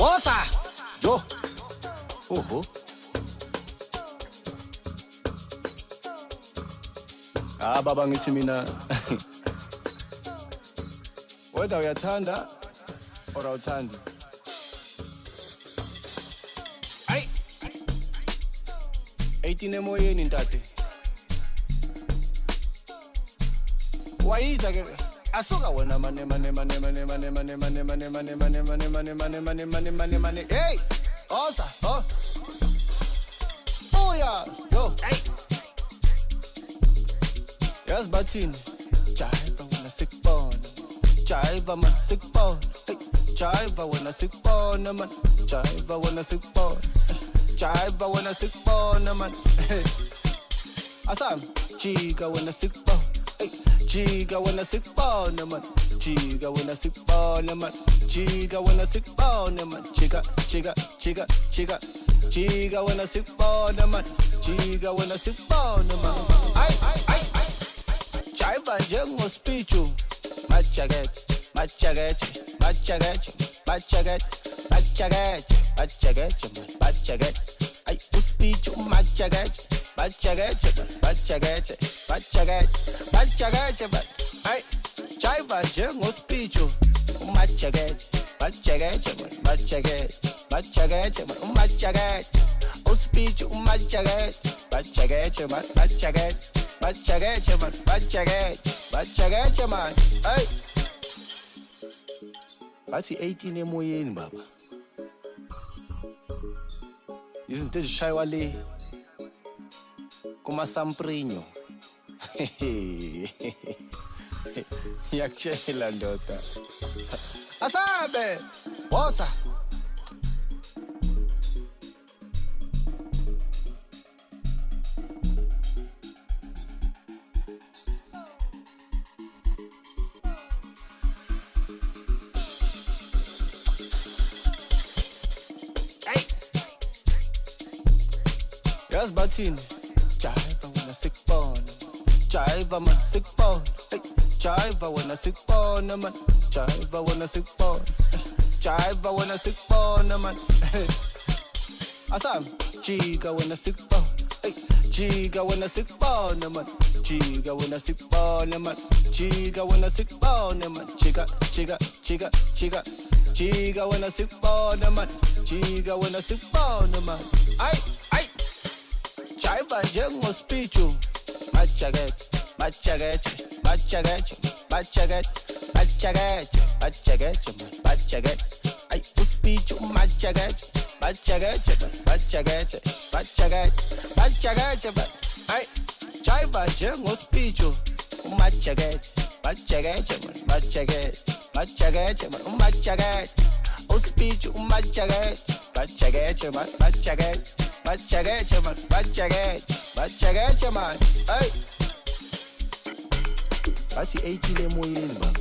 Osa! Yo! Oho. Baba ngithi mina whether uyathanda or awuthandi. Hayi 18 emoyeni ntate. Wayiza ke asuka wena mane. Hey! Osa! Oh! Buya! Yo! Hey! Yes, bathini. Jive wena sikubona. Jive man sikubona. Hey, jive wena sikubona man. Jive wena sikubona. Jive wena sikubona man. Asam, jika wena sikubona. Hey, jika wena sikubona man. Jika wena sikubona man. Jika wena sikubona man. Jika wena sikubona man. Jika wena sikubona man. Ay. Jive njengo Spitjo Matjeketje. Ay uSpitjo Matjeketje. Ay jive njengo Spitjo Matjeketje. uSpitjo Matjeketje man. Hey. Bathi 18 emoyeni baba. Izinto ezishaywa le kuma samprinyo. Yakutshela ndoda. Asabe. Wosa. Yes, bathini. Jive wena sikubona. Jive man sikubona. Hey, jive wena sikubona man. Jive wena sikubona. Jive wena sikubona man. Asam, jika wena sikubona. Hey, jika wena sikubona man. Jika wena sikubona man. Jika wena sikubona man. Jika wena sikubona man. Jika wena sikubona man. Ay. Jive njengo Spitjo Matjeketje. Ay uSpitjo Matjeketje. Ay jive njengo Spitjo Matjeketje. uSpitjo Matjeketje man. Hey. Bathi 18 emoyeni baba.